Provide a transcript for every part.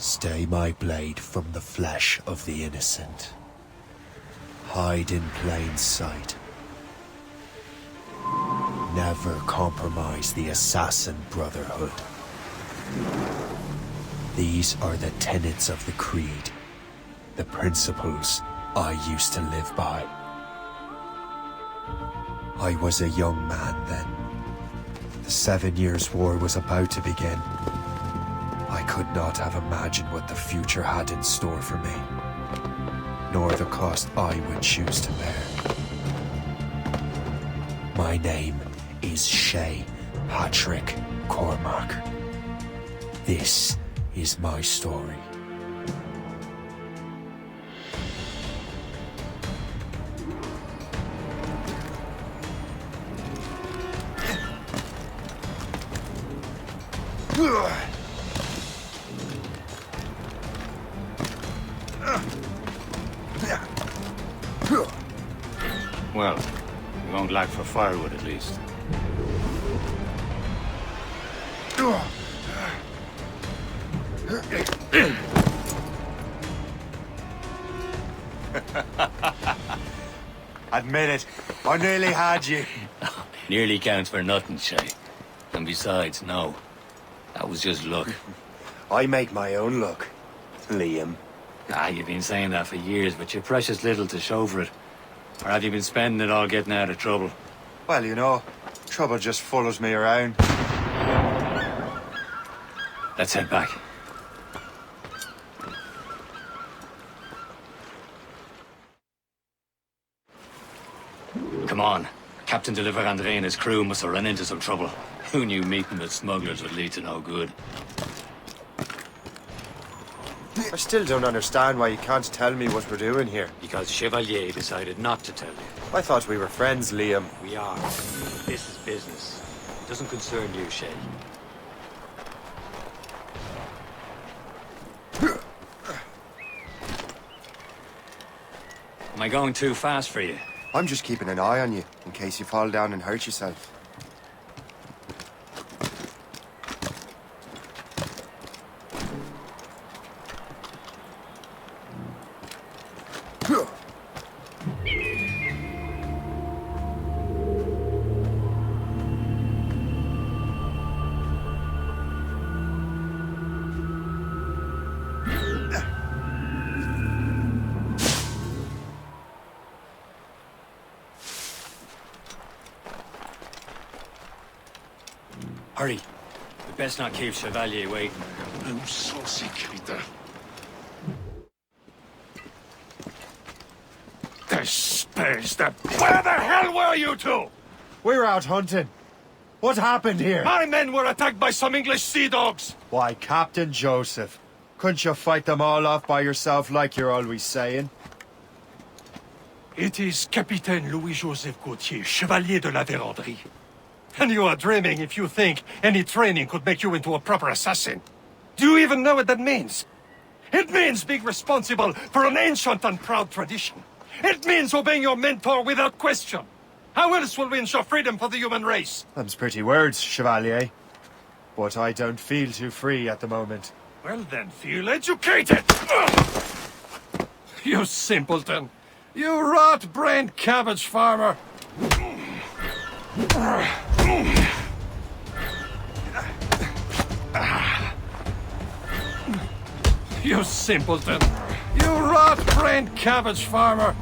Stay my blade from the flesh of the innocent. Hide in plain sight. Never compromise the Assassin Brotherhood. These are the tenets of the Creed, the principles I used to live by. I was a young man then. The 7 Years' War was about to begin. I could not have imagined what the future had in store for me, nor the cost I would choose to bear. My name is Shay Patrick Cormac. This is my story. Well, we won't lack for firewood at least. Admit it, I nearly had you. Nearly counts for nothing, Shay. And besides, no. That was just luck. I make my own luck, Liam. You've been saying that for years, but you're precious little to show for it. Or have you been spending it all getting out of trouble? Well, you know, trouble just follows me around. Let's head back. Come on. Captain de André and his crew must have run into some trouble. Who knew meeting with smugglers would lead to no good? I still don't understand why you can't tell me what we're doing here. Because Chevalier decided not to tell you. I thought we were friends, Liam. We are. This is business. It doesn't concern you, Shay. Am I going too fast for you? I'm just keeping an eye on you, in case you fall down and hurt yourself. Hurry. We best not keep Chevalier waiting. I'm so sick, Peter. The space that... Where the hell were you two? We were out hunting. What happened here? My men were attacked by some English sea dogs. Why, Captain Joseph. Couldn't you fight them all off by yourself like you're always saying? It is Capitaine Louis-Joseph Gauthier, Chevalier de la Vérendrye. And you are dreaming if you think any training could make you into a proper assassin. Do you even know what that means? It means being responsible for an ancient and proud tradition. It means obeying your mentor without question. How else will we ensure freedom for the human race? Them's pretty words, Chevalier. But I don't feel too free at the moment. Well then, feel educated! Ugh! You simpleton! You rot-brained cabbage farmer! You simpleton! You rot-brained cabbage farmer!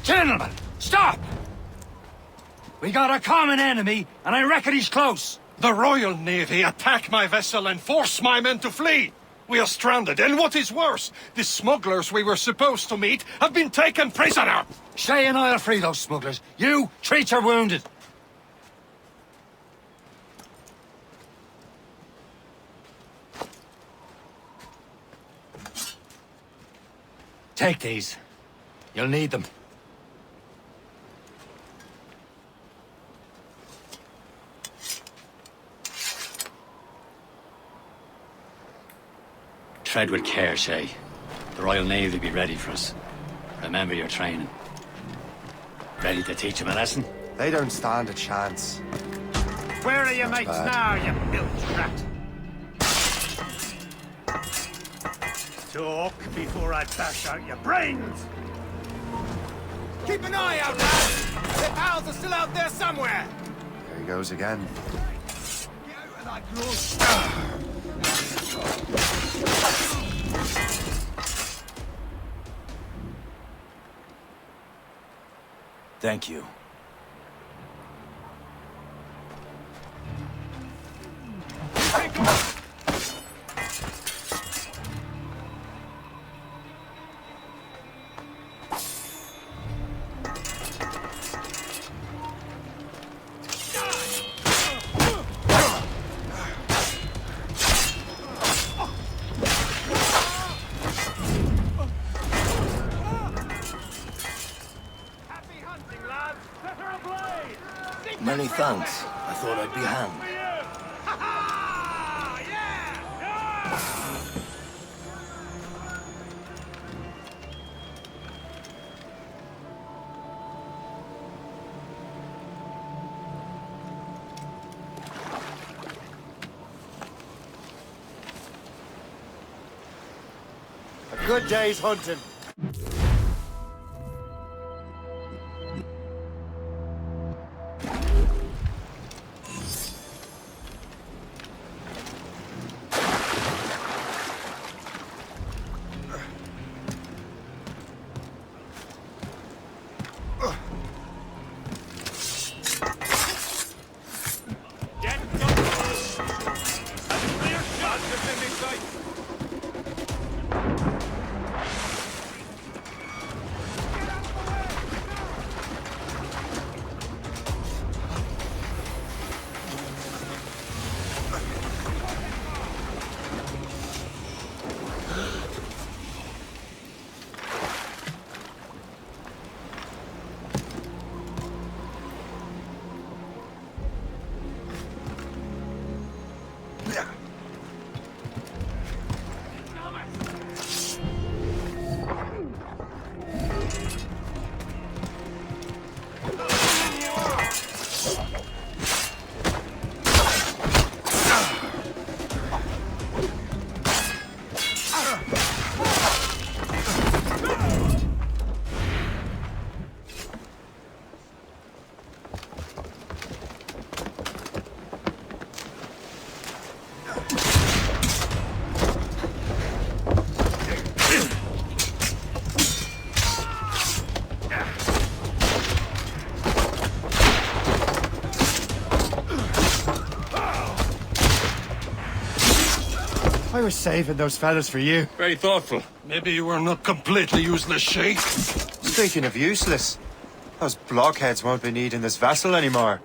Gentlemen, stop! We got a common enemy, and I reckon he's close. The Royal Navy attack my vessel and force my men to flee! We are stranded, and what is worse, the smugglers we were supposed to meet have been taken prisoner! Shay and I'll free those smugglers. You, treat your wounded. Take these. You'll need them. Tread with care, Shay. The Royal Navy will be ready for us. Remember your training. Ready to teach him a lesson? They don't stand a chance. Where are your Not mates bad. now, you bilge rat? Talk before I bash out your brains! Keep an eye out, lads! Their pals are still out there somewhere! There he goes again. Get out of that close! Thank you. Many thanks. I thought I'd be hanged. A good day's hunting. I was saving those fellas for you. Very thoughtful. Maybe you were not completely useless, Shay. Speaking of useless, those blockheads won't be needing this vessel anymore.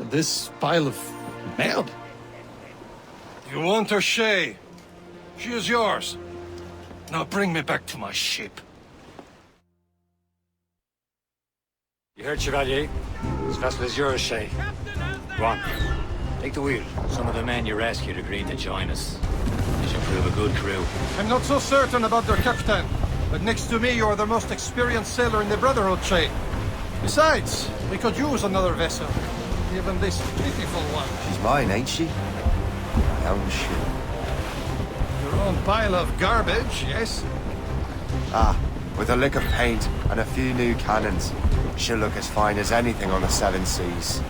This pile of mail? You want her, Shay? She is yours. Now bring me back to my ship. You heard, Chevalier? This vessel is yours, Shay. Go on. Take the wheel. Some of the men you rescued agreed to join us. They should prove a good crew. I'm not so certain about their captain, but next to me you are the most experienced sailor in the Brotherhood, Shay. Besides, we could use another vessel, even this pitiful one. She's mine, ain't she? My own ship. Your own pile of garbage, yes? Ah, with a lick of paint and a few new cannons, she'll look as fine as anything on the seven seas.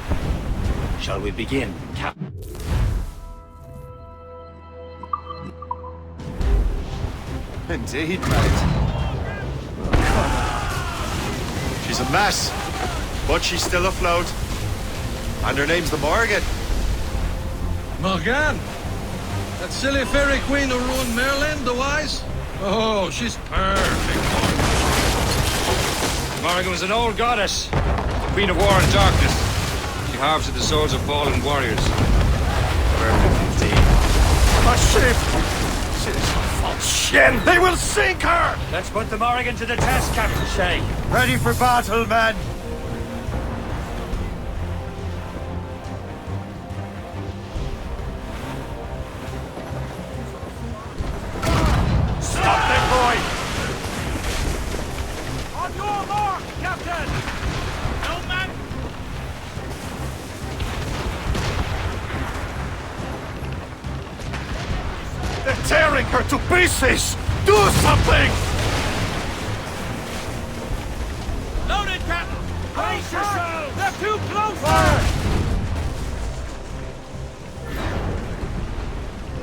Shall we begin, Captain? Indeed, mate. She's a mess, but she's still afloat. And her name's the Morgan. Morgan? That silly fairy queen who ruined Merlin, the wise? Oh, she's perfect. Morrigan was an old goddess, the queen of war and darkness. She harvested the souls of fallen warriors. Perfect indeed. A ship! She's a false shin! They will sink her! Let's put the Morrigan to the test, Captain Shay. Ready for battle, men! Stop them, boy! to pieces! Do something! Loaded, Captain! Brace yourselves! They're too close!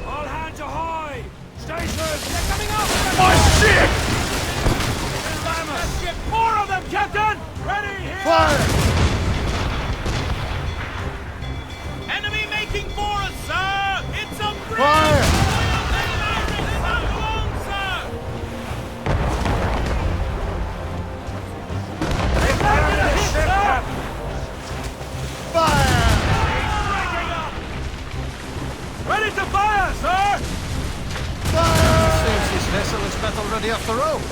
All hands ahoy! Stations! They're coming up! My ship! Ship! More of them, Captain! Ready here! Fire! Enemy making for us, sir! It's a bridge! Fire! Not alone, sir! They've landed a hit, sir! Fire! Ready to fire, sir! Seems this vessel is met already off the road.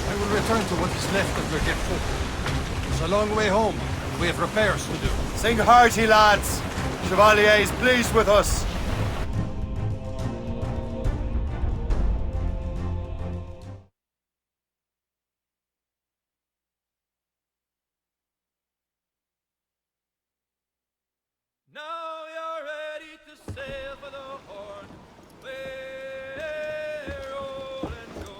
I will return to what is left of your GeForce. It's a long way home, and we have repairs to do. Sing hearty, lads. Chevalier is pleased with us. Now you're ready to sail for the Horn. We're rolling go.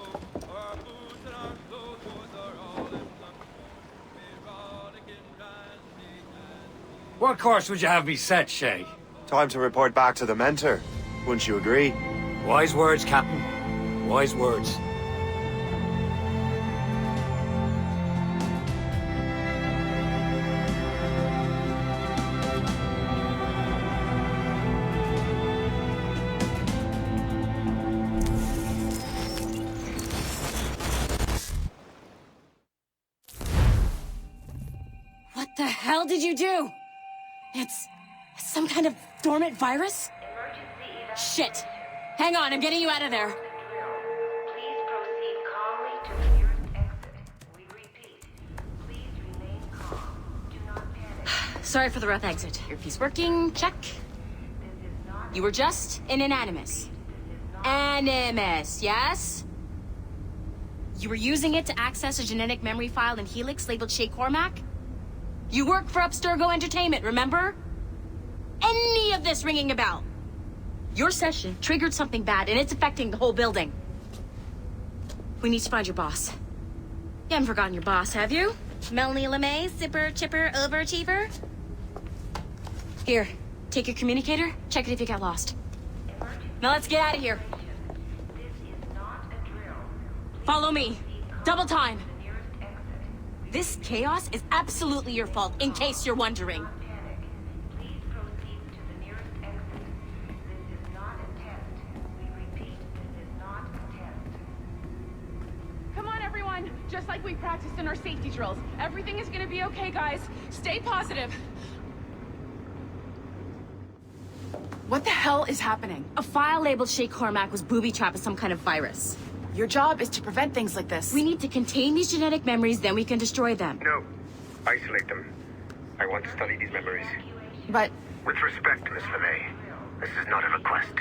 Our boots and our clothes are all in black. We're rollicking grandly and What course would you have me set, Shay? Time to report back to the mentor. Wouldn't you agree? Wise words, Captain. Wise words. What the hell did you do? It's some kind of dormant virus? Shit. Hang on, I'm getting you out of there. Please proceed calmly to the nearest exit. We repeat, please remain calm. Do not panic. Sorry for the rough exit. Earpiece working, check. This is not You were just an animus. Animus, yes? You were using it to access a genetic memory file in Helix labeled Shay Cormac? You work for Abstergo Entertainment, remember? Any of this ringing a bell? Your session triggered something bad, and it's affecting the whole building. We need to find your boss. You haven't forgotten your boss, have you? Melanie LeMay, zipper, chipper, overachiever? Here, take your communicator, check it if you got lost. Now let's get out of here. This is not a drill. Follow me. Double time. The nearest exit. This chaos is absolutely your fault, in case you're wondering. Not panic. Please proceed to the nearest exit. This is not a test. We repeat, this is not a test. Come on, everyone. Just like we practiced in our safety drills. Everything is gonna be okay, guys. Stay positive. What the hell is happening? A file labeled Shay Cormac was booby-trapped with some kind of virus. Your job is to prevent things like this. We need to contain these genetic memories, then we can destroy them. No. Isolate them. I want to study these memories. But With respect, Miss LeMay, this is not a request.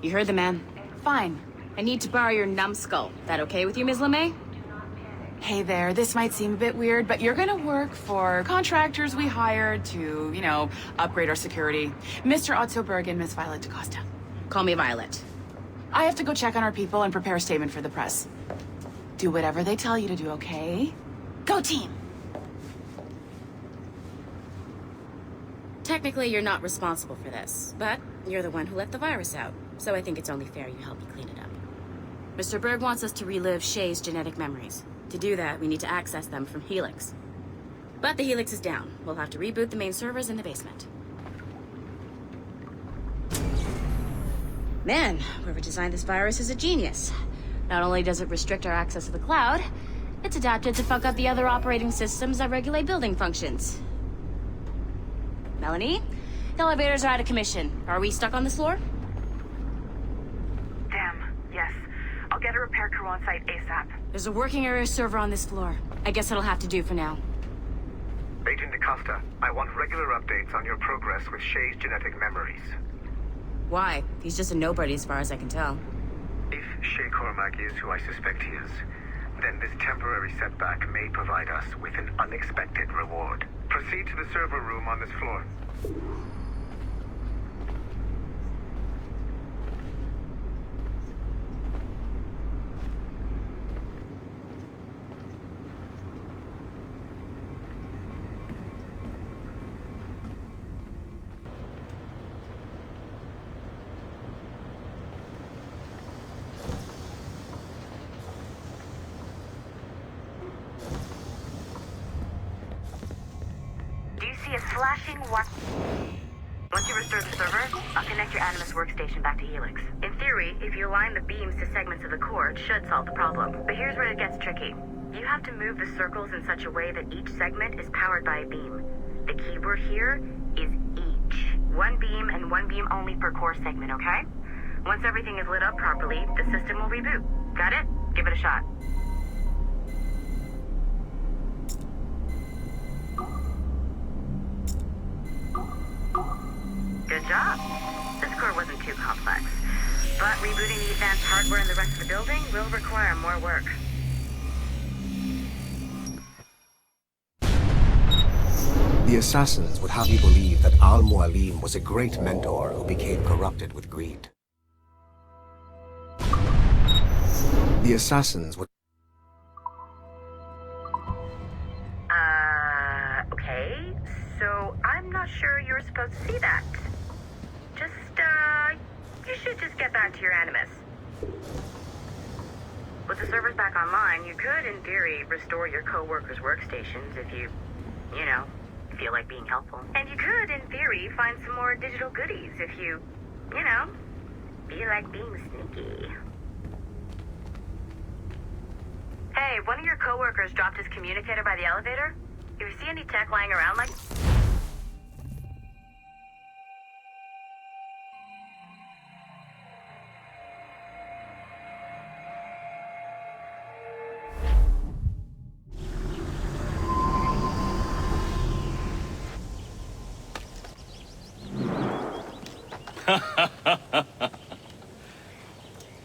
You heard the man. fine. I need to borrow your numbskull. That okay with you, Ms. LeMay? Hey there, this might seem a bit weird, but you're gonna work for contractors we hired to, upgrade our security. Mr. Otto Berg and Miss Violet DaCosta. Call me Violet. I have to go check on our people and prepare a statement for the press. Do whatever they tell you to do, okay? Go team! Technically, you're not responsible for this, but you're the one who let the virus out, so I think it's only fair you help me clean it up. Mr. Berg wants us to relive Shay's genetic memories. To do that, we need to access them from Helix. But the Helix is down. We'll have to reboot the main servers in the basement. Man, whoever designed this virus is a genius. Not only does it restrict our access to the cloud, it's adapted to fuck up the other operating systems that regulate building functions. Melanie? The elevators are out of commission. Are we stuck on this floor? Damn, yes. I'll get a repair crew on site ASAP. There's a working area server on this floor. I guess it'll have to do for now. Agent DaCosta, I want regular updates on your progress with Shay's genetic memories. Why? He's just a nobody as far as I can tell. If Shay Cormac is who I suspect he is, then this temporary setback may provide us with an unexpected reward. Proceed to the server room on this floor. see a flashing Once you restore the server, I'll connect your Animus workstation back to Helix. In theory, if you align the beams to segments of the core, it should solve the problem. But here's where it gets tricky. You have to move the circles in such a way that each segment is powered by a beam. The keyword here is each. One beam and one beam only per core segment, okay? Once everything is lit up properly, the system will reboot. Got it? Give it a shot. Good job. This core wasn't too complex. But rebooting the advanced hardware in the rest of the building will require more work. The assassins would have you believe that Al-Mualim was a great mentor who became corrupted with greed. The assassins would... Okay. So, I'm not sure you're supposed to see that. You should just get back to your Animus. With the servers back online, you could, in theory, restore your co-workers' workstations if you feel like being helpful. And you could, in theory, find some more digital goodies if you feel like being sneaky. Hey, one of your co-workers dropped his communicator by the elevator. If you see any tech lying around like...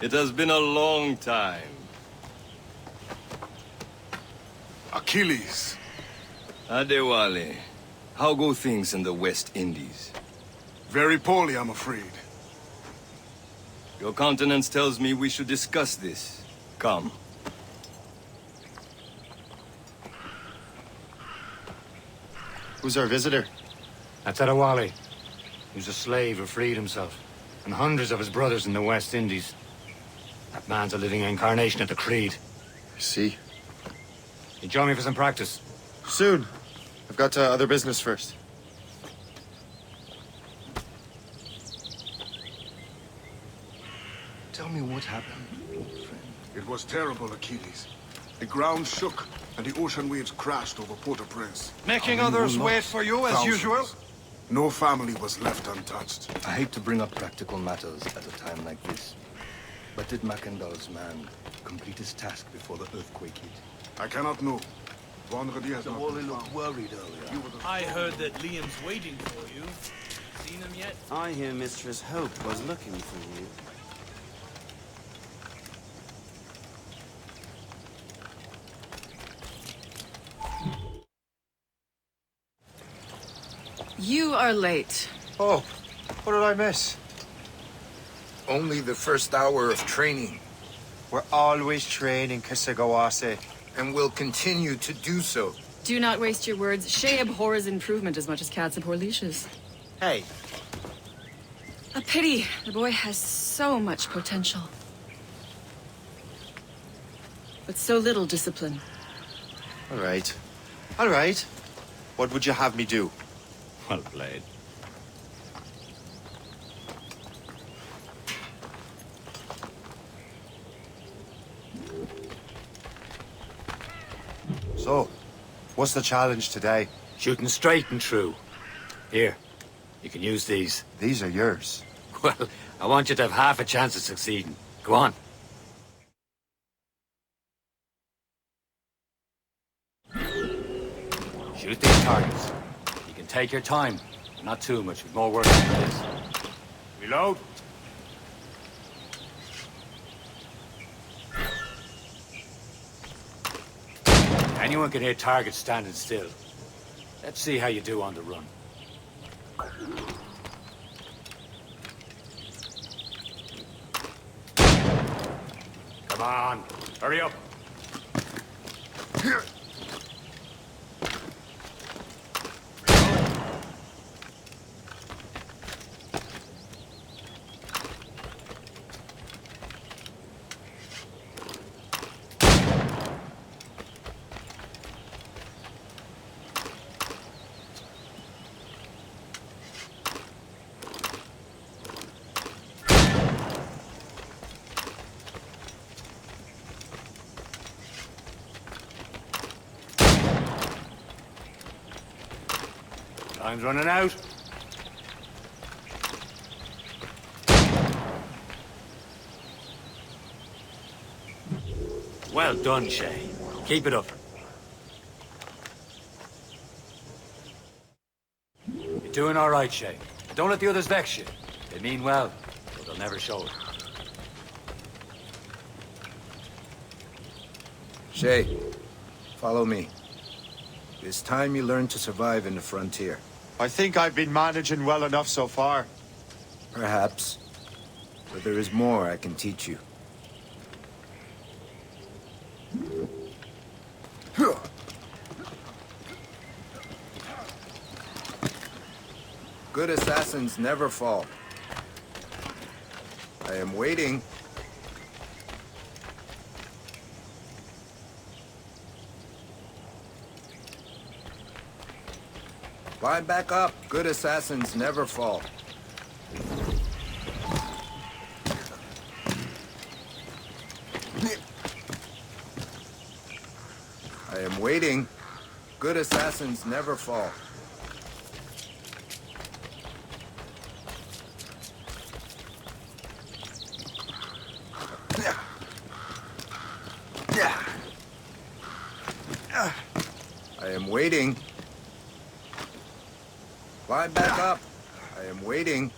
It has been a long time. Achilles. Adewale, how go things in the West Indies? Very poorly, I'm afraid. Your countenance tells me we should discuss this. Come. Who's our visitor? That's Adewale. He was a slave who freed himself, and hundreds of his brothers in the West Indies. That man's a living incarnation of the Creed. I see. You join me for some practice? Soon. I've got other business first. Tell me what happened, old friend. It was terrible, Achilles. The ground shook, and the ocean waves crashed over Port-au-Prince. Making others wait for you, as usual? No family was left untouched. I hate to bring up practical matters at a time like this. But did Mackendall's man complete his task before the earthquake hit? I cannot know. Vendredi has not been looked found. worried earlier. I heard that Liam's waiting for you. Seen him yet? I hear Mistress Hope was looking for you. You are late. Oh, what did I miss? Only the first hour of training, We're always training, Kisagawase. and will continue to do so. Do not waste your words. Shay abhors improvement as much as cats abhor leashes. Hey, A pity. The boy has so much potential. But so little discipline. All right. All right. What would you have me do? Well played. So, what's the challenge today? Shooting straight and true. Here, you can use these. These are yours. Well, I want you to have half a chance of succeeding. Go on. Shoot these targets. You can take your time. Not too much, with more work than this. Reload. Anyone can hit targets standing still. Let's see how you do on the run. Come on, hurry up. Time's running out. Well done, Shay. Keep it up. You're doing all right, Shay. Don't let the others vex you. They mean well, but they'll never show it. Shay, follow me. It's time you learn to survive in the frontier. I think I've been managing well enough so far. Perhaps. But there is more I can teach you. Good assassins never fall. I am waiting. Line back up. Good assassins never fall. I am waiting. Good assassins never fall. I am waiting. Line back up. I am waiting.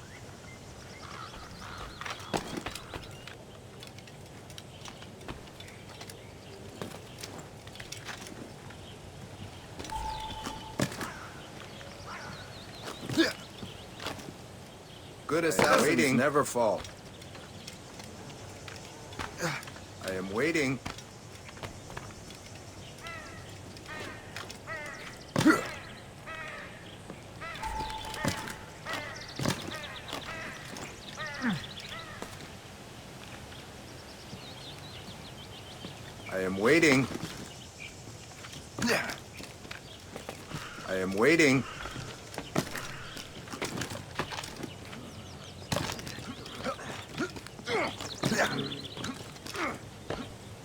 Good assassins never fall. I am waiting. I am waiting. I am waiting.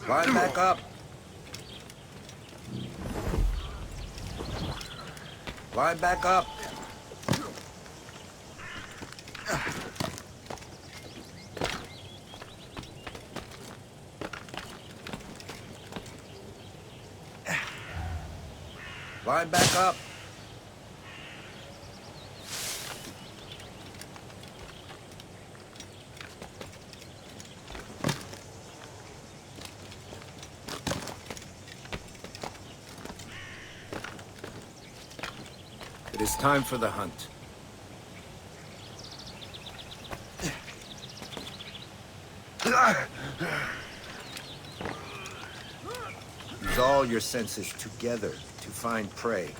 Line back up. Line back up. Line back up. It is time for the hunt. Use all your senses together to find prey.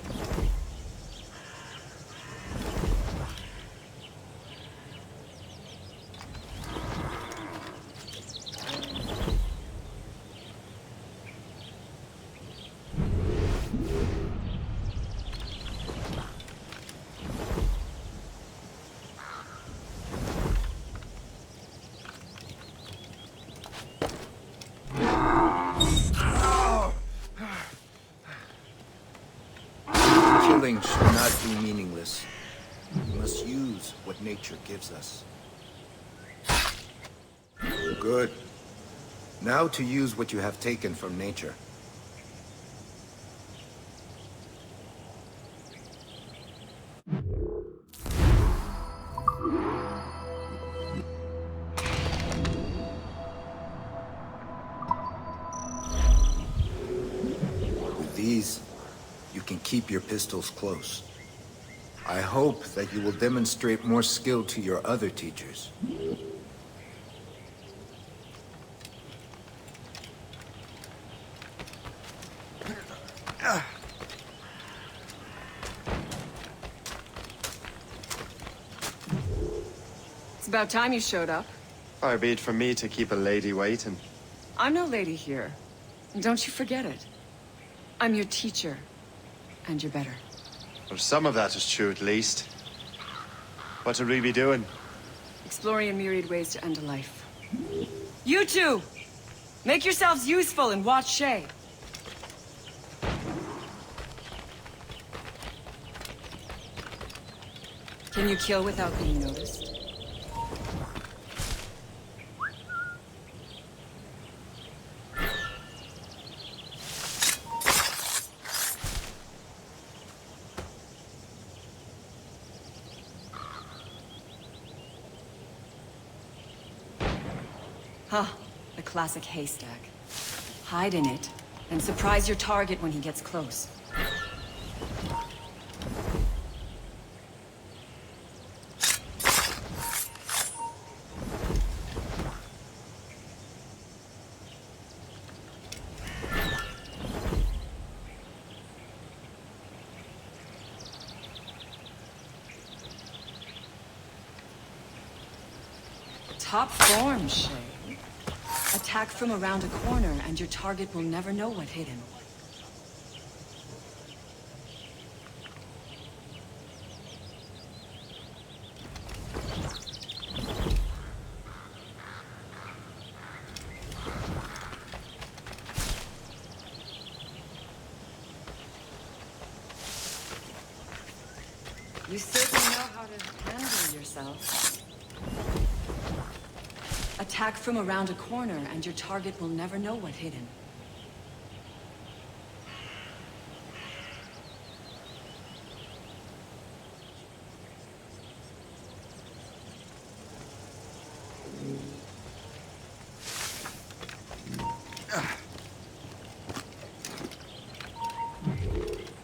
Killing should not be meaningless. We must use what nature gives us. Good. Now to use what you have taken from nature. With these, you can keep your pistols close. I hope that you will demonstrate more skill to your other teachers. It's about time you showed up. Far be it from me to keep a lady waiting. I'm no lady here. And don't you forget it. I'm your teacher. And you're better. Well, some of that is true, at least. What would we be doing? Exploring a myriad ways to end a life. You two! Make yourselves useful and watch Shay. Can you kill without being noticed? Huh, the classic haystack. Hide in it, and surprise your target when he gets close. Top form, Shay. Attack from around a corner and your target will never know what hit him. You certainly know how to handle yourself. Attack from around a corner, and your target will never know what hit him.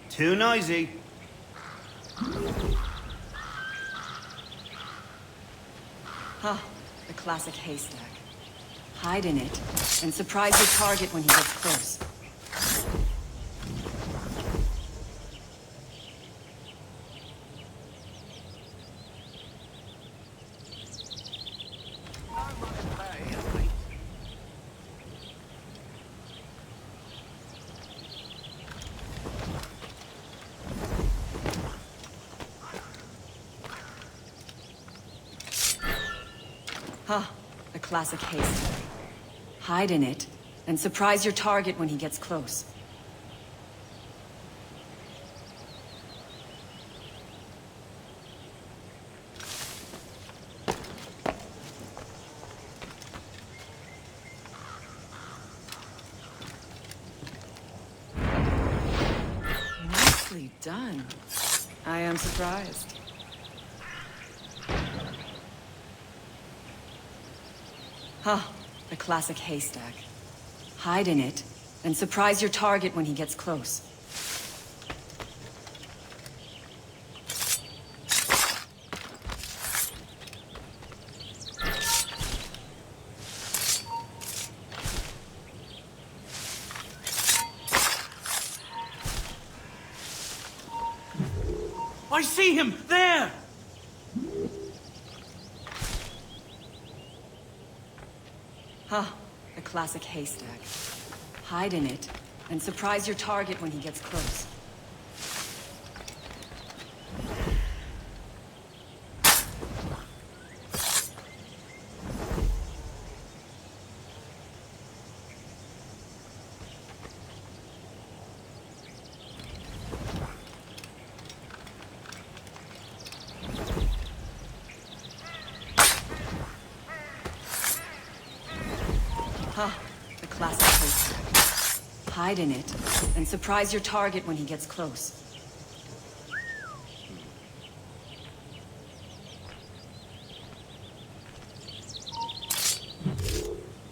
Too noisy. Huh. The classic haystack. Hide in it, and surprise your target when he gets close. Huh, the classic haystack. Hide in it, and surprise your target when he gets close. Nicely done. I am surprised. Huh, the classic haystack. Hide in it, and surprise your target when he gets close. I see him! There! Huh, the classic haystack. Hide in it, and surprise your target when he gets close. Huh, the classic haystack. Hide in it, and surprise your target when he gets close.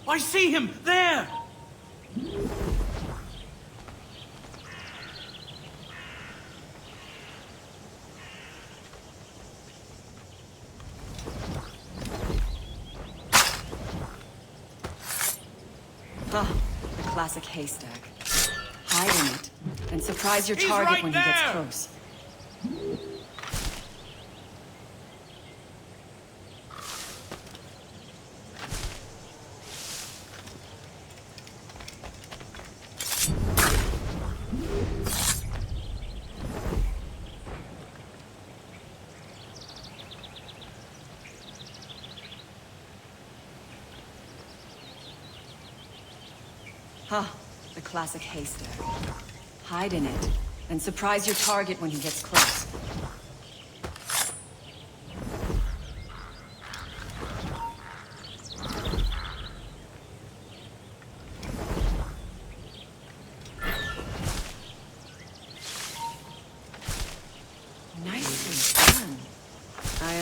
I see him! There! Huh, the classic haystack. Hide in it, and surprise your He's target right when he gets there! close. Huh, the classic haystack. Hide in it, and surprise your target when he gets close.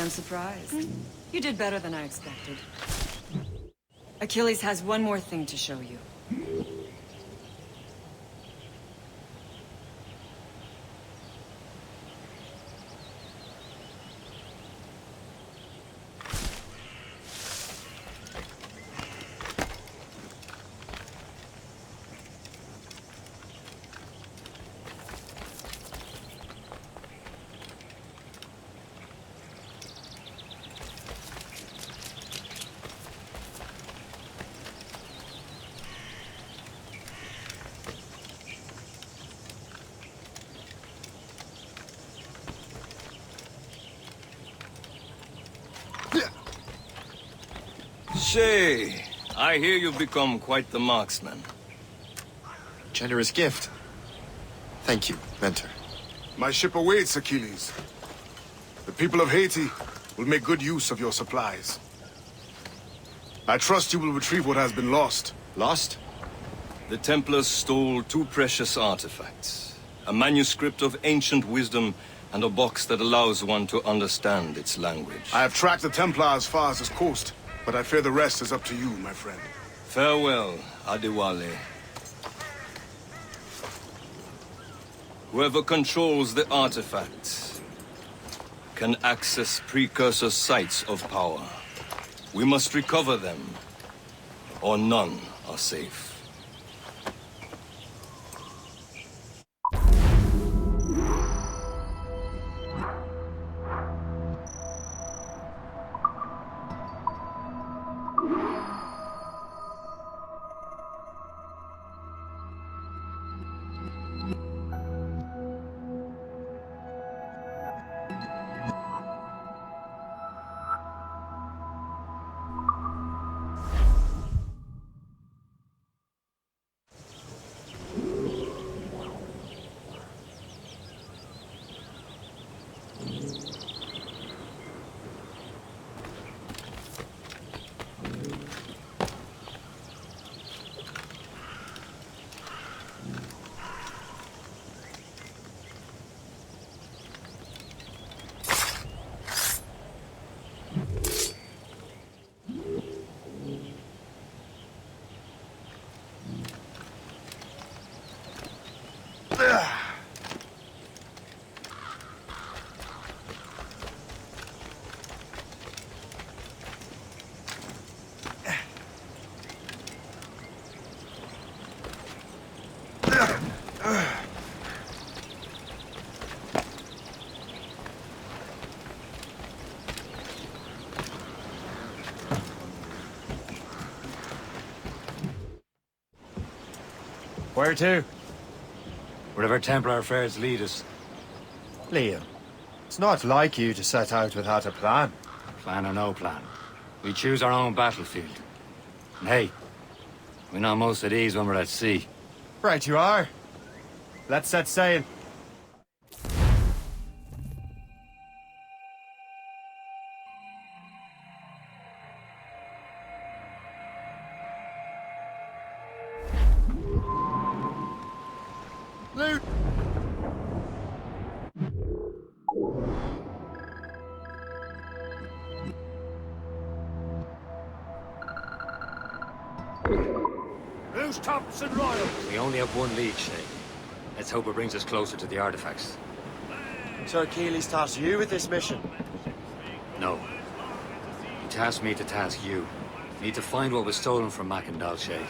am surprised. You did better than I expected. Achilles has one more thing to show you. Shay, I hear you've become quite the marksman. Generous gift. Thank you, Mentor. My ship awaits, Achilles. The people of Haiti will make good use of your supplies. I trust you will retrieve what has been lost. Lost? The Templars stole 2 precious artifacts. A manuscript of ancient wisdom and a box that allows one to understand its language. I have tracked the Templar as far as this coast, but I fear the rest is up to you, my friend. Farewell, Adewale. Whoever controls the artifacts can access precursor sites of power. We must recover them, or none are safe. Where to? Wherever Templar affairs lead us. Liam, it's not like you to set out without a plan. Plan or no plan. We choose our own battlefield. And hey, we know most of these when we're at sea. Right you are. Let's set sail. Loot! Who's tops and royal? We only have one lead, Shay. Let's hope it brings us closer to the artifacts. So Achilles tasked you with this mission? No. He tasked me to task you. You need to find what was stolen from Mackandal, Shay.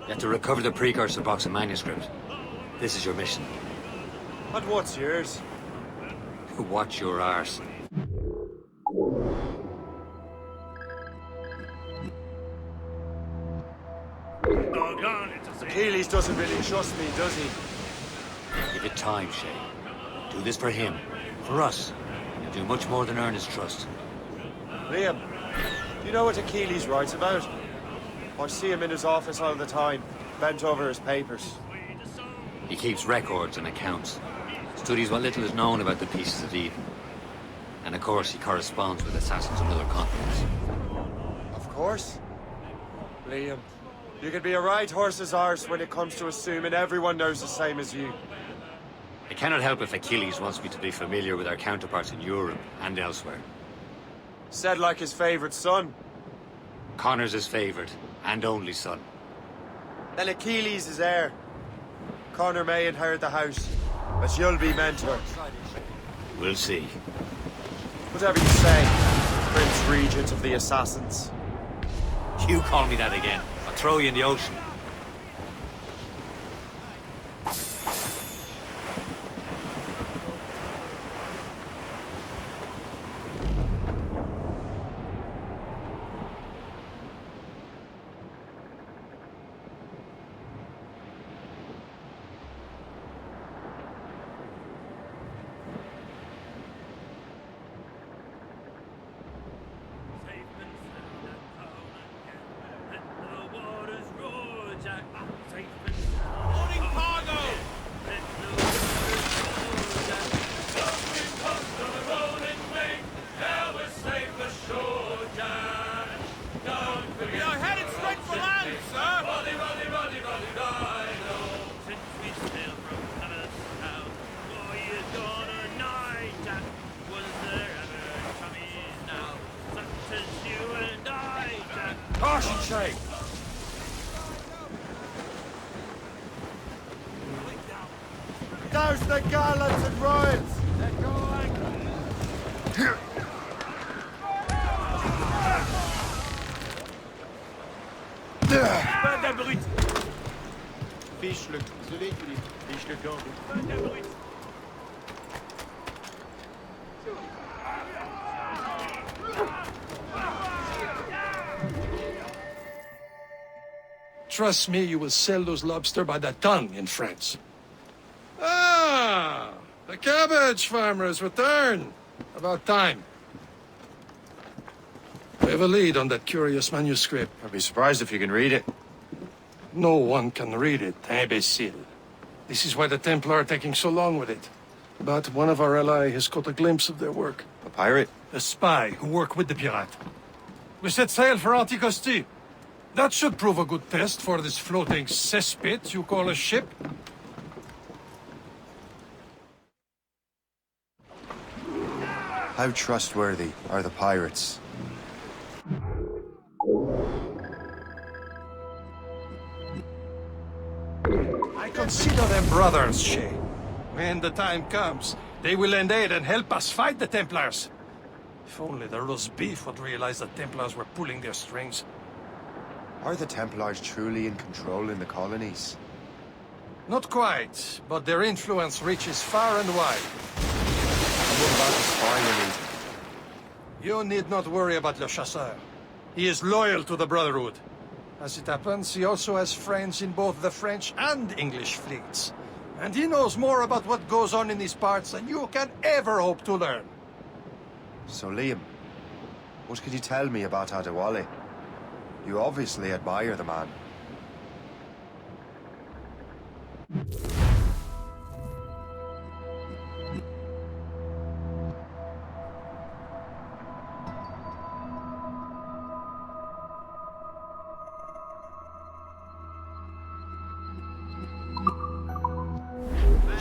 You have to recover the precursor box and manuscript. This is your mission. And what's yours? Watch your arse. Achilles doesn't really trust me, does he? Give it time, Shay. Do this for him. For us. You'll do much more than earn his trust. Liam, do you know what Achilles writes about? I see him in his office all the time, bent over his papers. He keeps records and accounts. Studies what little is known about the pieces of Eden. And of course, he corresponds with assassins on other continents. Of course. Liam, you can be a right horse's arse when it comes to assuming everyone knows the same as you. I cannot help if Achilles wants me to be familiar with our counterparts in Europe and elsewhere. Said like his favorite son. Connor's his favorite, and only son. Then Achilles is heir. Connor may inherit the house, but you'll be mentor. We'll see. Whatever you say, Prince Regent of the Assassins. You call me that again, I'll throw you in the ocean. Caution, Shay! Douse the gallants and royals! Let go Bande d'abrutis! Fiche-le. Désolé, Philippe. Fiche-le camp. Bande d'abrutis! Trust me, you will sell those lobster by the ton in France. Ah! The cabbage farmers return! About time. We have a lead on that curious manuscript. I'd be surprised if you can read it. No one can read it, imbecile. This is why the Templar are taking so long with it. But one of our allies has caught a glimpse of their work. A pirate? A spy who worked with the pirate. We set sail for Anticosti. That should prove a good test for this floating cesspit you call a ship. How trustworthy are the pirates? I consider them brothers, Shay. When the time comes, they will lend aid and help us fight the Templars. If only the roast beef would realize the Templars were pulling their strings. Are the Templars truly in control in the colonies? Not quite, but their influence reaches far and wide. And what about the spy elite? You need not worry about Le Chasseur. He is loyal to the Brotherhood. As it happens, he also has friends in both the French and English fleets. And he knows more about what goes on in these parts than you can ever hope to learn. So, Liam, what could you tell me about Adewale? You obviously admire the man.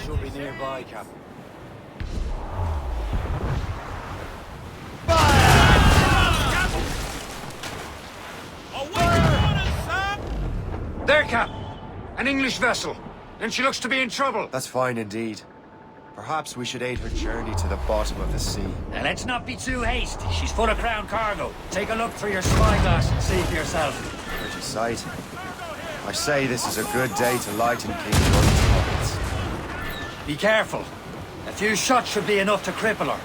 She'll be nearby, Captain. There, Cap! An English vessel. And she looks to be in trouble. That's fine indeed. Perhaps we should aid her journey to the bottom of the sea. Now, let's not be too hasty. She's full of crown cargo. Take a look through your spyglass and see for yourself. Pretty sight. I say this is a good day to lighten King George's pockets. Be careful. A few shots should be enough to cripple her.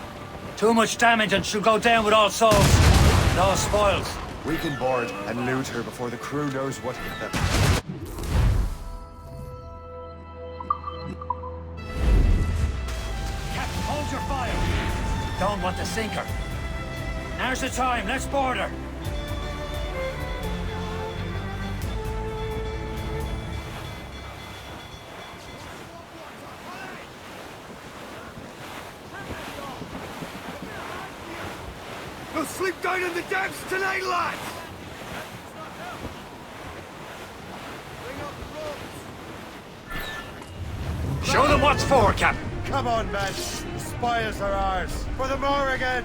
Too much damage and she'll go down with all souls. And all spoils. We can board and loot her before the crew knows what hit them. Captain, hold your fire. Don't want to sink her. Now's the time. Let's board her. We'll sleep down in the depths tonight, lads! Show them what's for, Captain. Come on, men. The spoils are ours. For the Morrigan!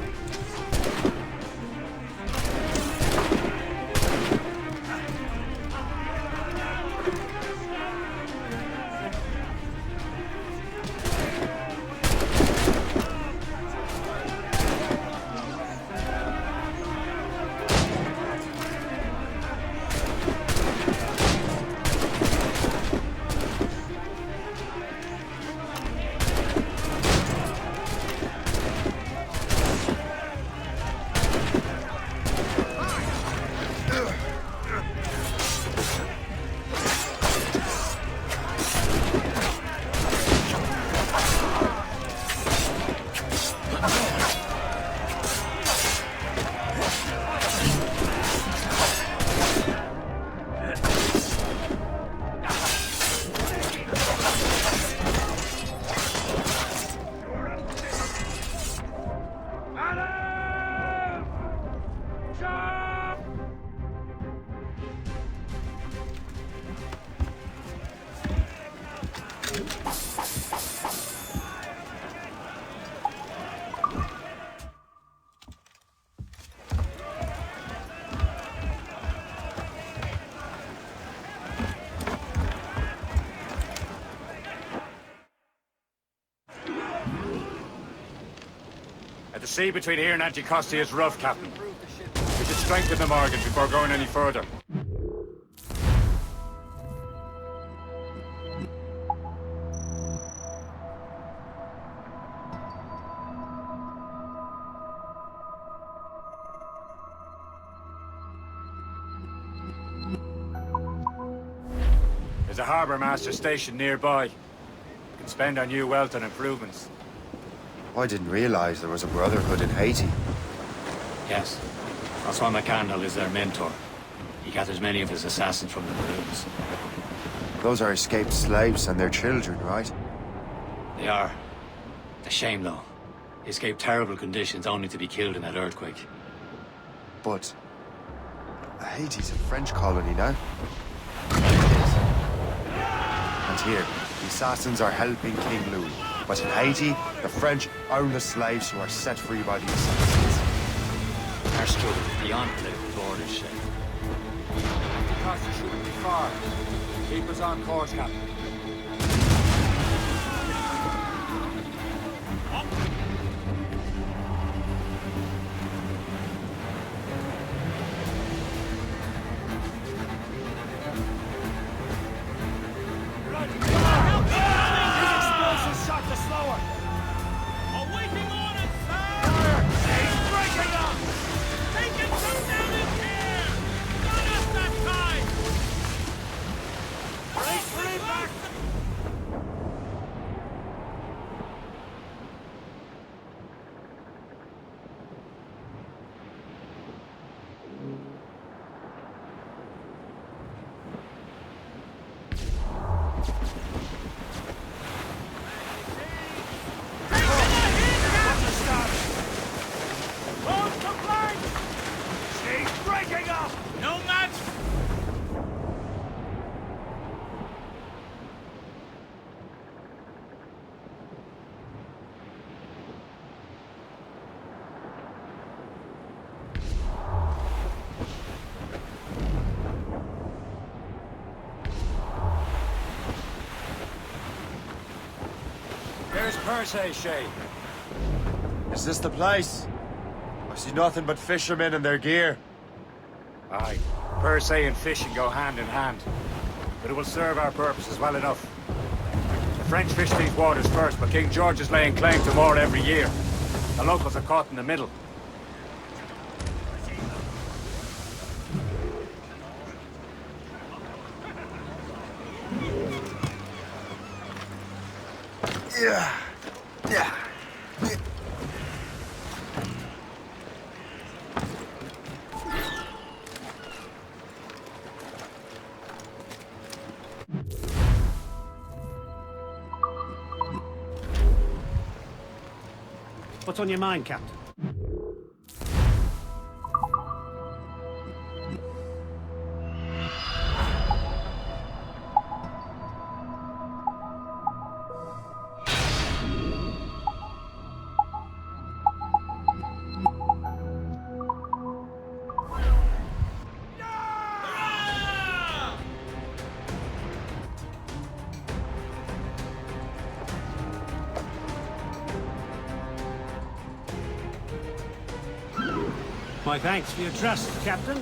At the sea between here and Anticosti is rough, Captain. We should strengthen the Morgan before going any further. There's a harbour master station nearby. You can spend our new wealth on improvements. I didn't realize there was a brotherhood in Haiti. Yes. Francois McCandle is their mentor. He gathers many of his assassins from the balloons. Those are escaped slaves and their children, right? They are. It's a shame, though. They escaped terrible conditions only to be killed in that earthquake. But Haiti's a French colony now. And here, the assassins are helping King Louis. But in Haiti, the French own the slaves who are set free by the assassins. Our struggle is beyond political borders, Shay. Anticosti shouldn't be far. Keep us on course, Captain. There's Perse, Shay. Is this the place? I see nothing but fishermen and their gear. Aye. Perse and fishing go hand in hand. But it will serve our purposes well enough. The French fish these waters first, but King George is laying claim to more every year. The locals are caught in the middle. Yeah. Yeah. What's on your mind, Captain? My thanks for your trust, Captain.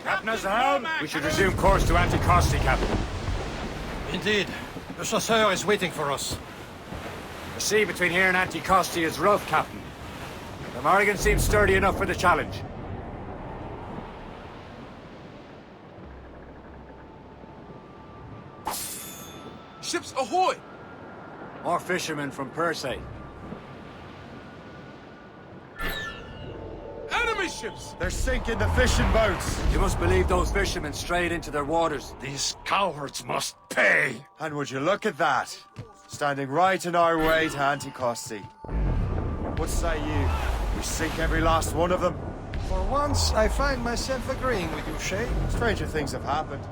Captain has the helm. We should resume course to Anticosti, Captain. Indeed. The chasseur is waiting for us. The sea between here and Anticosti is rough, Captain. The Morrigan seems sturdy enough for the challenge. Ships ahoy! More fishermen from Perse. Enemy ships! They're sinking the fishing boats. You must believe those fishermen strayed into their waters. These cowards must pay! And would you look at that? standing right in our way to Anticosti. What say you? We sink every last one of them? For once, I find myself agreeing with you, Shay. Stranger things have happened.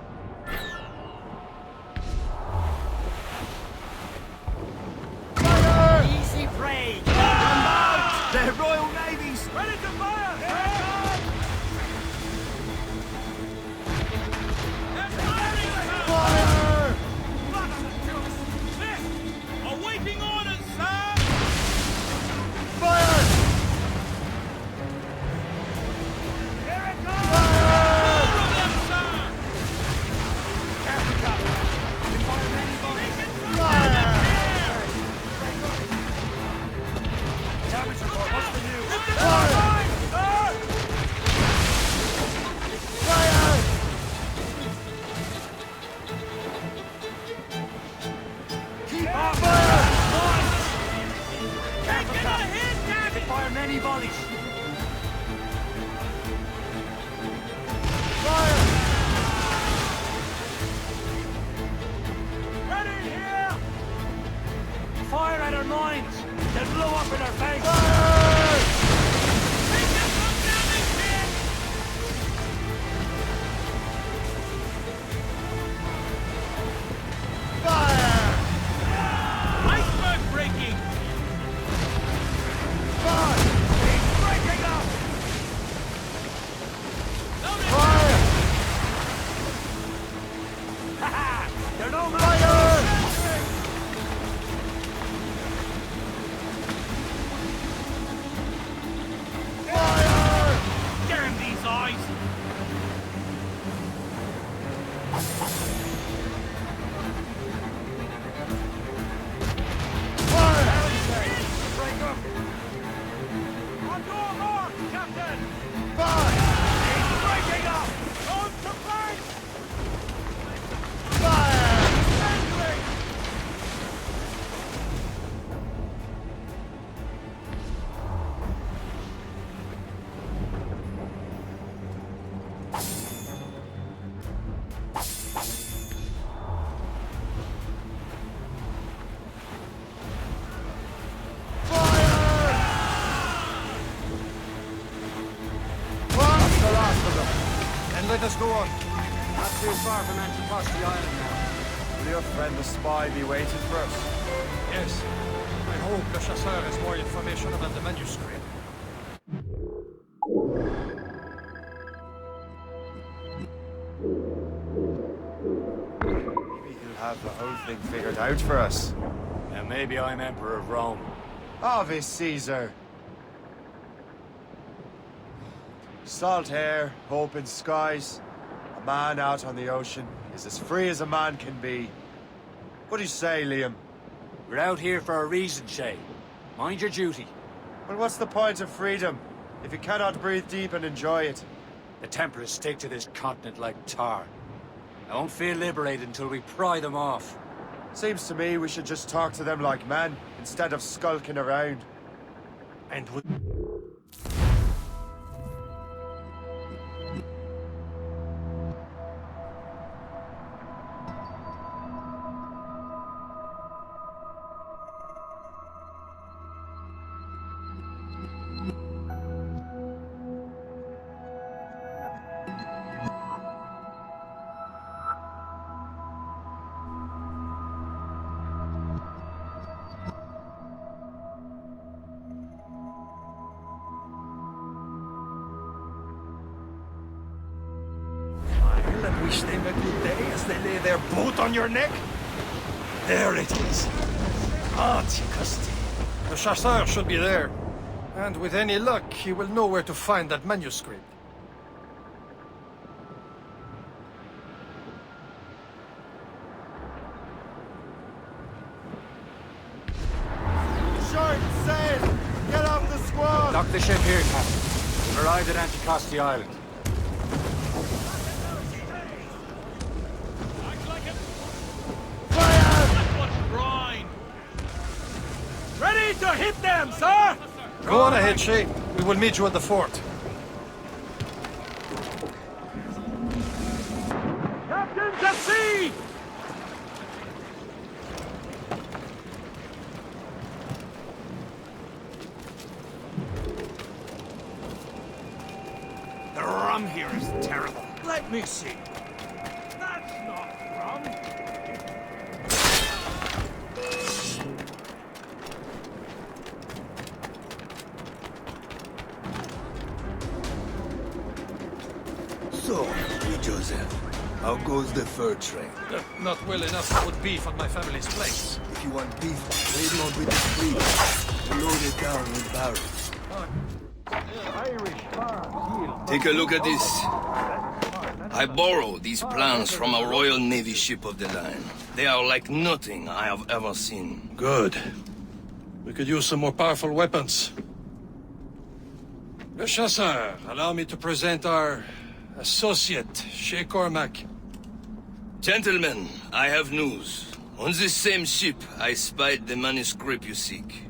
Easy prey! Come out! The Royal Navy's Ready to fire! fire! Awaiting orders, sir! Fire! Here it comes! More of them, sir! Africa! Damage report, what's the news? Fire! Fire! Keep on fire! Fire many volleys. Fire! Ready here! Fire at our mines. They'll blow up in our face. Fire! Iceberg breaking! Fire! It's breaking up. Fire! They're no match. Fire! Fire! Damn these eyes! On your mark, Captain. Fire! It's breaking up. On to flank. Fire! Sentry. That's the last of them. And let us go on. Not too far from Anticosti Island now. Will your friend the spy be waiting for us? Yes. I hope the Chasseur has more information about the manuscript. Maybe he'll have the whole thing figured out for us. And maybe I'm Emperor of Rome. Ave Caesar. Salt air, open skies. A man out on the ocean is as free as a man can be. What do you say, Liam? We're out here for a reason, Shay. Mind your duty. Well, what's the point of freedom if you cannot breathe deep and enjoy it? The Templars stick to this continent like tar. I won't feel liberated until we pry them off. Seems to me we should just talk to them like men instead of skulking around. And we... and wish them a good day as they lay their boat on your neck. There it is. Anticosti. The Chasseur should be there. And with any luck, he will know where to find that manuscript. Short sail! Get off the squad! Dock the ship here, Captain. We've arrived at Anticosti Island. Ready to hit them, sir! Go on ahead, Shay. We will meet you at the fort. Captains at sea! fire is terrible. Let me see. That's not wrong. So, Joseph, how goes the fur trade? Not well enough to put beef on my family's plates. If you want beef, trade on with the street. Load it down with barrels. Take a look at this. I borrowed these plans from a Royal Navy ship of the line. They are like nothing I have ever seen. Good. We could use some more powerful weapons. Le Chasseur, allow me to present our associate, Shay Cormac. Gentlemen, I have news. On this same ship, I spied the manuscript you seek.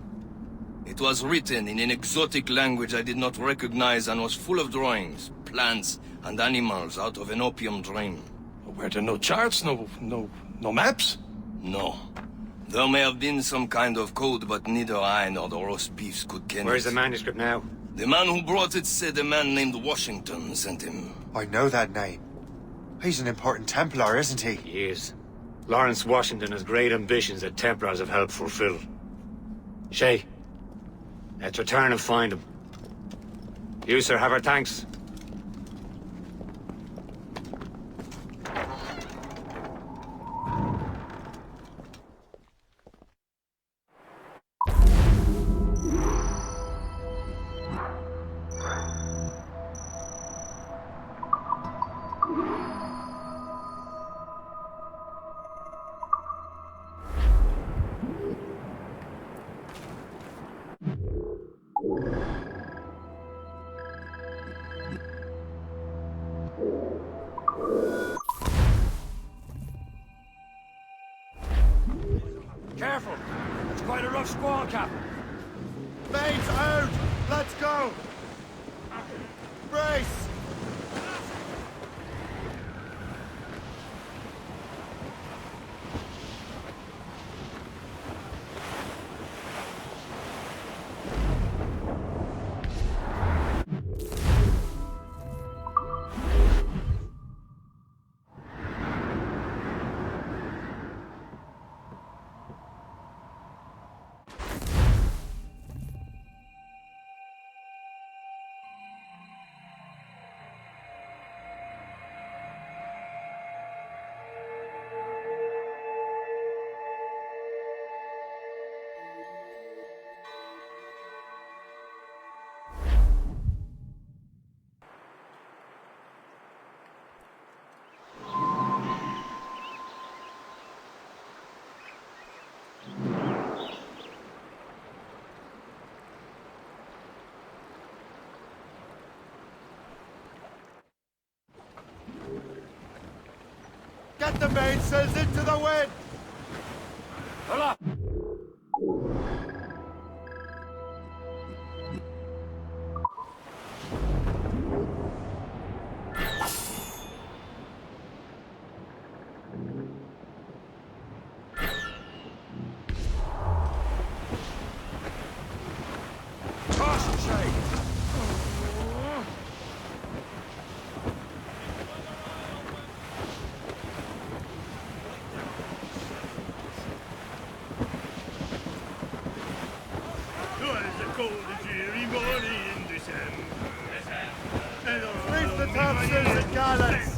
It was written in an exotic language I did not recognize and was full of drawings, plants, and animals out of an opium drain. Were there no charts, no maps? No. There may have been some kind of code, but neither I nor the roast beefs could ken it. Where's the manuscript now? The man who brought it said a man named Washington sent him. I know that name. He's an important Templar, isn't he? He is. Lawrence Washington has great ambitions that Templars have helped fulfill. Shay, let's return and find him. You, sir, have our thanks. Careful! It's quite a rough squall, Captain. Mates out! Let's go! Brace! Get the mainsails into the wind! Pull up! Caution, Shay! Reach the topsails and gallants!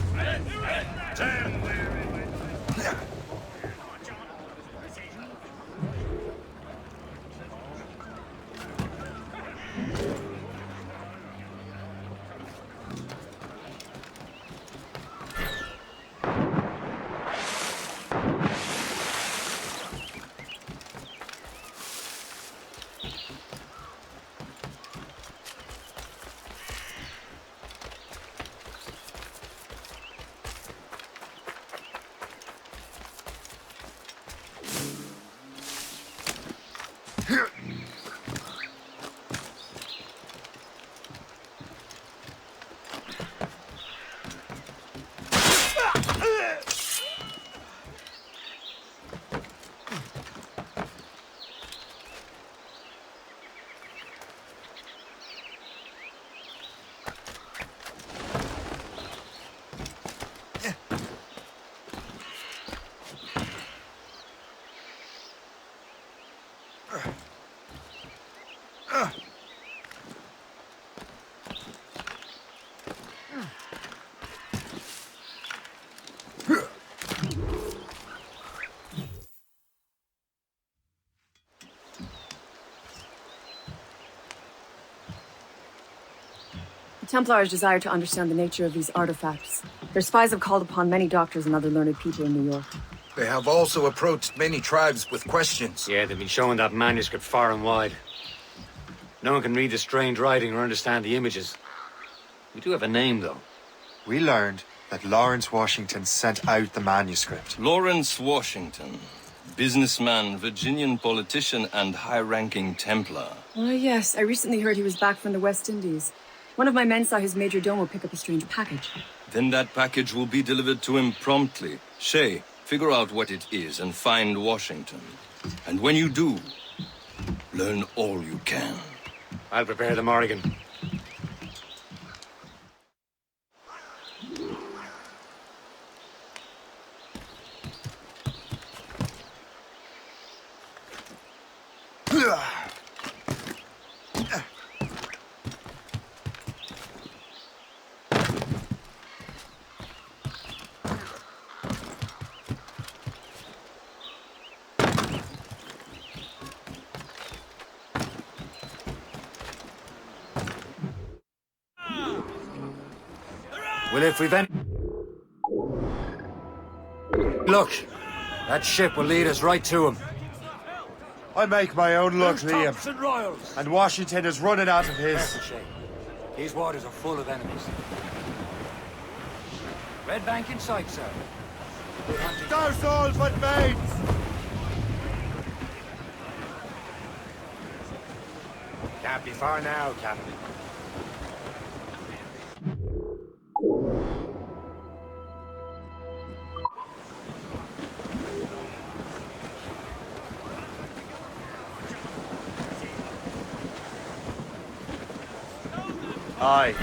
Templars desire to understand the nature of these artifacts. Their spies have called upon many doctors and other learned people in New York. They have also approached many tribes with questions. Yeah, they've been showing that manuscript far and wide. No one can read the strange writing or understand the images. We do have a name, though. We learned that Lawrence Washington sent out the manuscript. Lawrence Washington. Businessman, Virginian politician, and high-ranking Templar. Yes, I recently heard he was back from the West Indies. One of my men saw his major domo pick up a strange package. Then that package will be delivered to him promptly. Shay, figure out what it is and find Washington. And when you do, learn all you can. I'll prepare the Morrigan. Well, if we've any... Look, that ship will lead us right to him. I make my own luck, Liam. St. Royals. And Washington is running out of his. These waters are full of enemies. Red Bank in sight, sir. Douse all but mates! Can't be far now, Captain. Aye.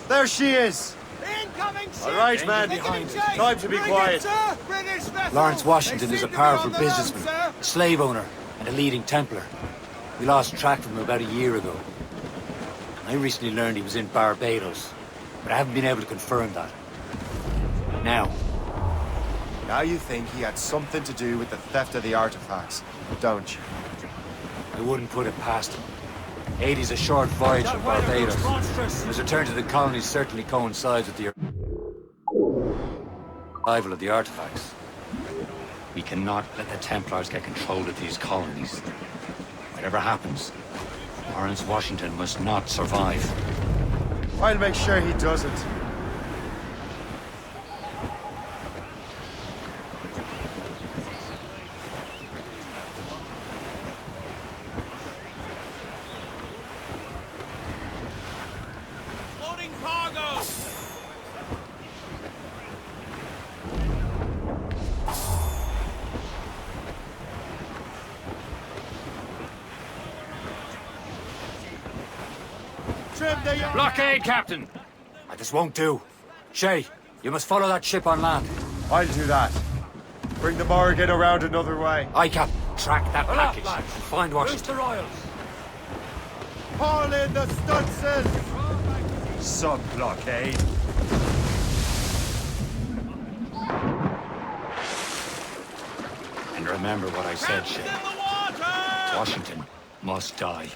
There she is! Incoming ship! All right, man. Time to be quiet. Lawrence Washington is a powerful businessman, a slave owner, and a leading Templar. We lost track of him about a year ago. I recently learned he was in Barbados, but I haven't been able to confirm that. Now you think he had something to do with the theft of the artifacts, don't you? I wouldn't put it past him. 80's a short voyage from Barbados. His return to the colonies certainly coincides with the arrival of the artifacts. We cannot let the Templars get control of these colonies. Whatever happens, Lawrence Washington must not survive. I'll make sure he doesn't. Loading cargo. Trim the yard. Blockade, Captain! This won't do. Shay, you must follow that ship on land. I'll do that. Bring the Morrigan around another way. Aye, Captain. Track that package and find Washington. Mr. Royals. Haul in the stunsails! Sub-blockade. And remember what I said, Shay. Washington must die.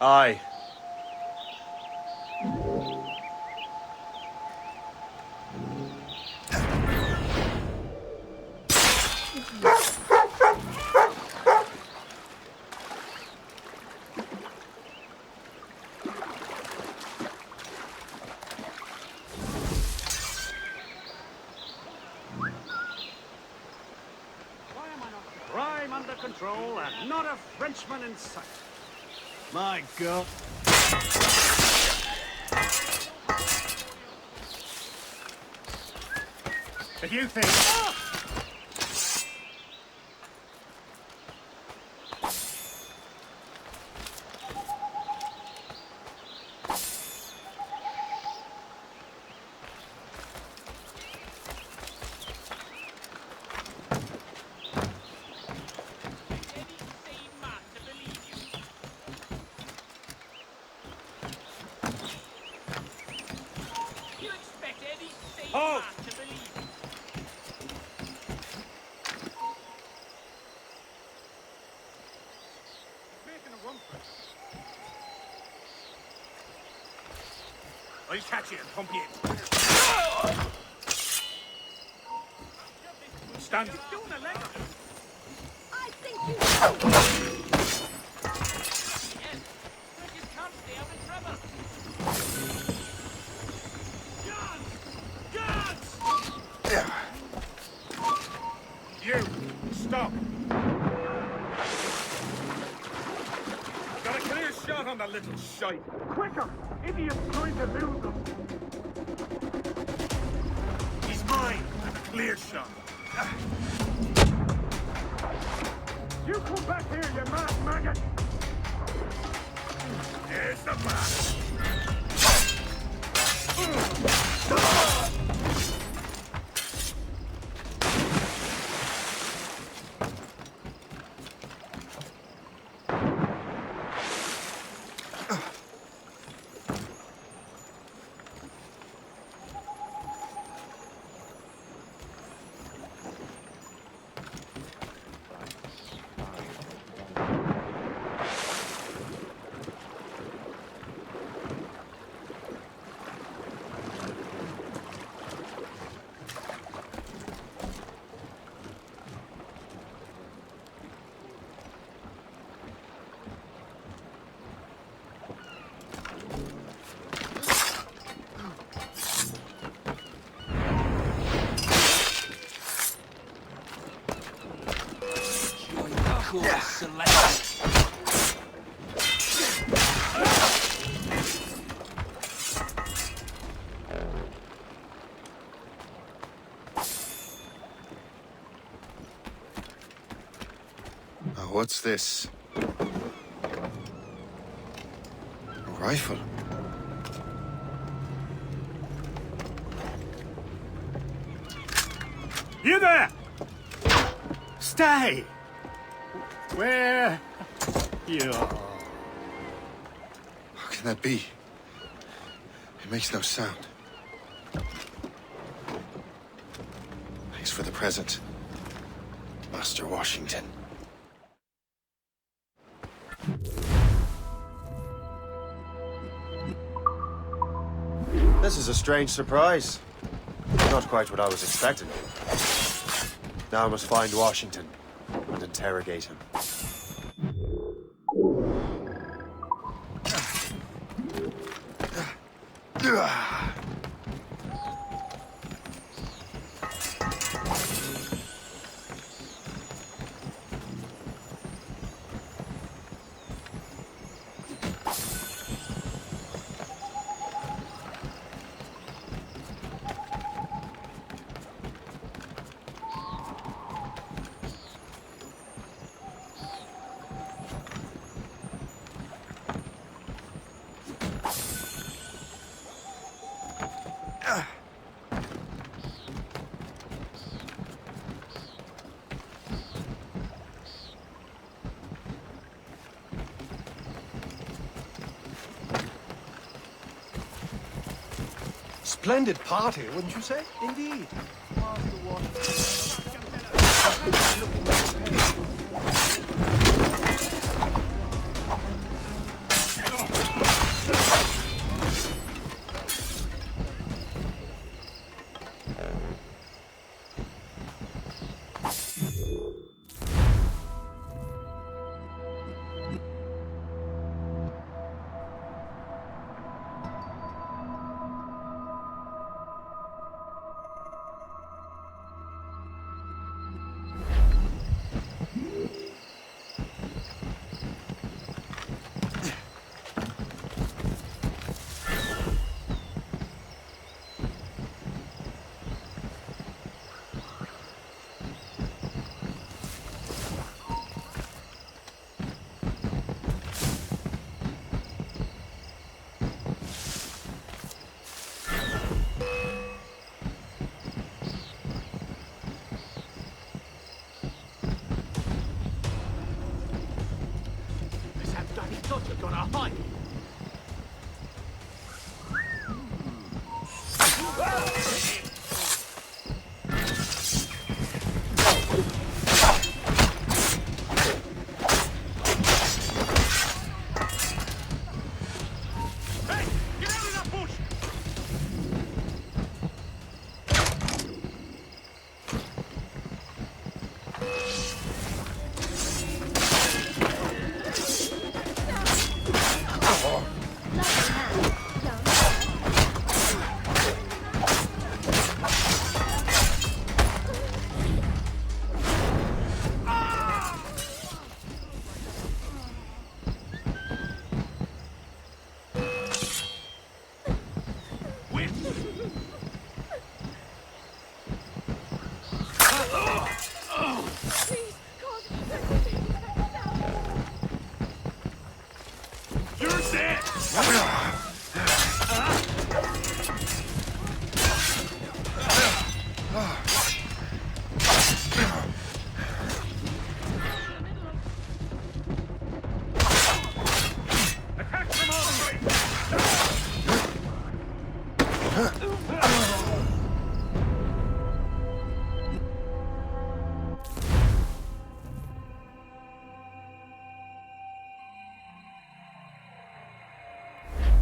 Aye. under control and not a Frenchman in sight. My God. If you think... Oh! Making a run for it. I'll catch you and pump you in. Stand. Doing a leg. I think you... You, stop! Got a clear shot on that little shite. Quicker! Idiot's trying to lose them. He's mine. A clear shot. You come back here, you mad maggot! There's the man. What's this? A rifle? You there! Stay! Where? You are. How can that be? It makes no sound. Thanks for the present, Master Washington. This is a strange surprise. Not quite what I was expecting. Now I must find Washington and interrogate him. Splendid party, wouldn't you say? Indeed. We thought you're gonna hide.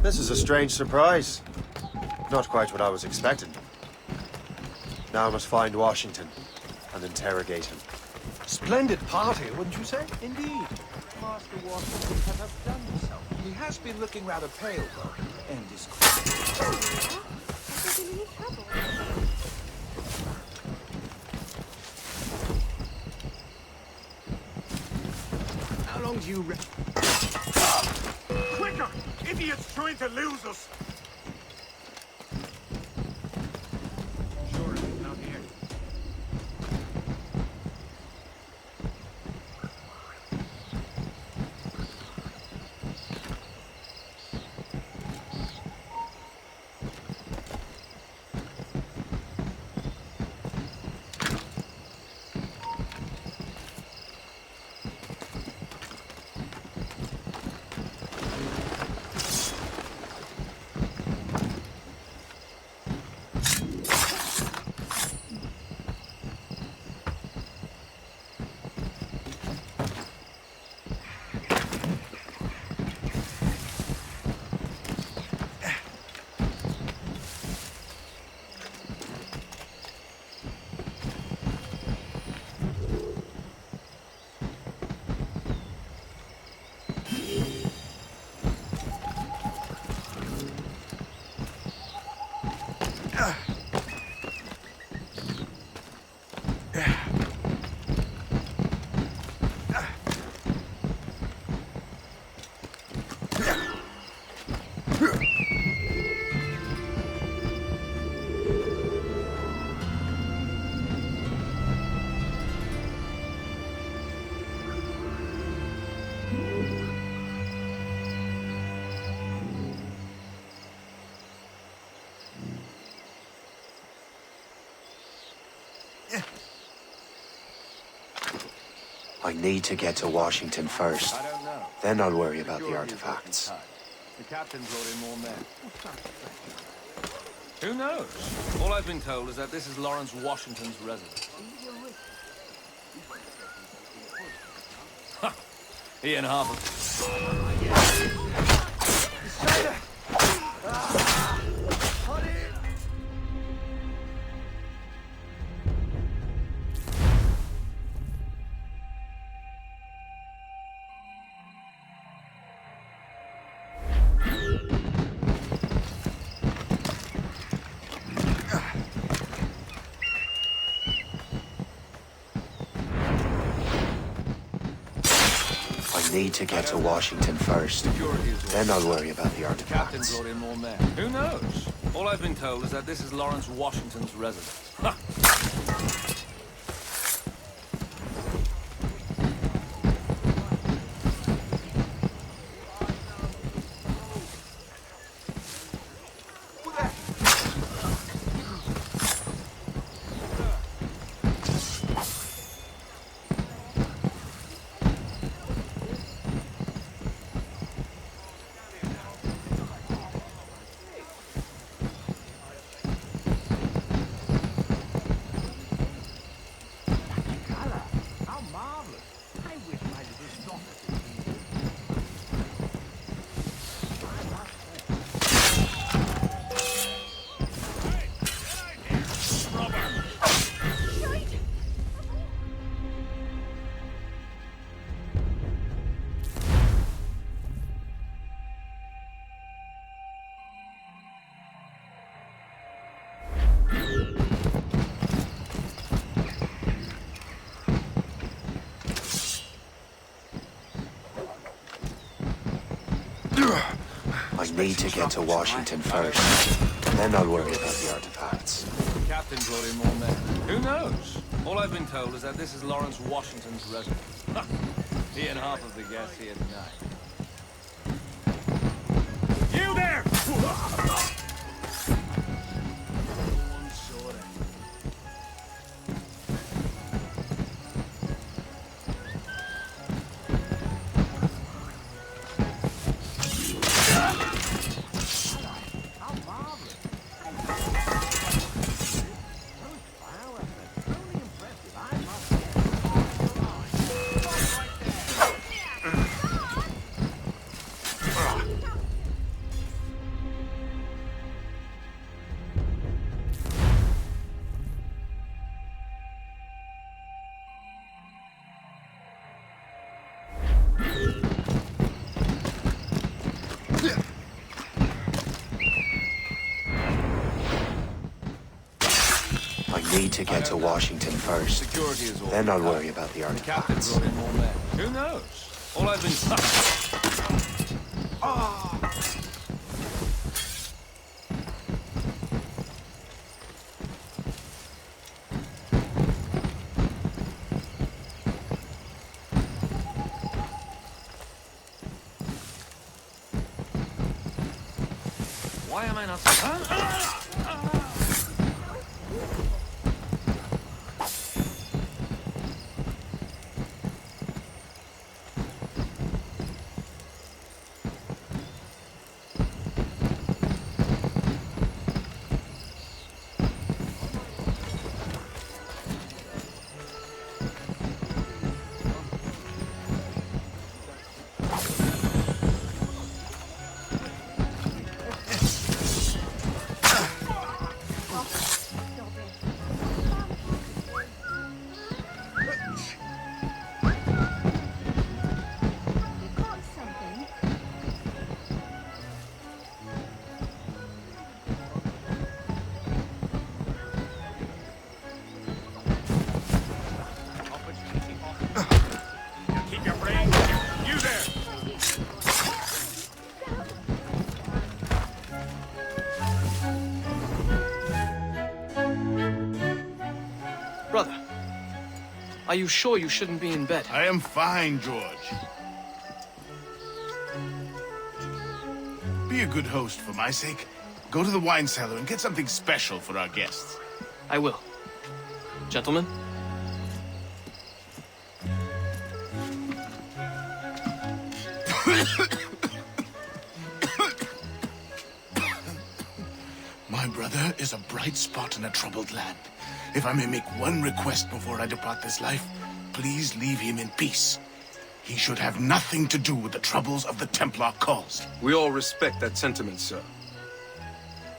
This is a strange surprise. Not quite what I was expecting. Now I must find Washington and interrogate him. Splendid party, wouldn't you say? Indeed. Master Washington has outdone himself. He has been looking rather pale, though, and is Has there been any trouble? How long do you Quicker! Idiot's trying to lose us! Sure, not here. I need to get to Washington first. I don't know. Then I'll worry about the Security is artifacts. working tight. The captain brought in more men. Who knows? All I've been told is that this is Lawrence Washington's residence. Ha! Ian Harper. I need to get to Washington first. Then I'll worry about the Captain artifacts. brought in more men. Who knows? All I've been told is that this is Lawrence Washington's residence. Ha! need to get to Washington first. Then I'll worry about the artifacts. The captain brought in more men. Who knows? All I've been told is that this is Lawrence Washington's residence. He and half of the guests here tonight. You there! I need to get to Washington first. Security is all. Then I'll worry about the The captain artifacts. brought in more men. Who knows? All I've been. Why am I not? Keep your brains. You there! Brother, are you sure you shouldn't be in bed? I am fine, George. Be a good host for my sake. Go to the wine cellar and get something special for our guests. I will. Gentlemen? My brother is a bright spot in a troubled land. If I may make one request before I depart this life, please leave him in peace. He should have nothing to do with the troubles of the Templar cause. We all respect that sentiment, sir.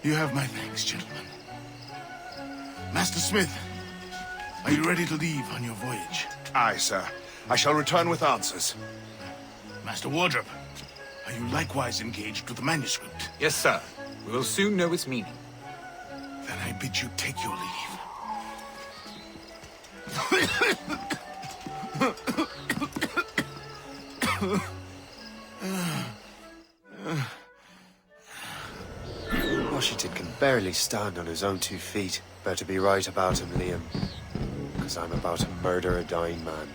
You have my thanks, gentlemen. Master Smith, are you ready to leave on your voyage? Aye, sir. I shall return with answers. Master Wardrop, are you likewise engaged with the manuscript? Yes, sir. We will soon know its meaning. Then I bid you take your leave. Washington can barely stand on his own 2 feet. Better be right about him, Liam. Because I'm about to murder a dying man.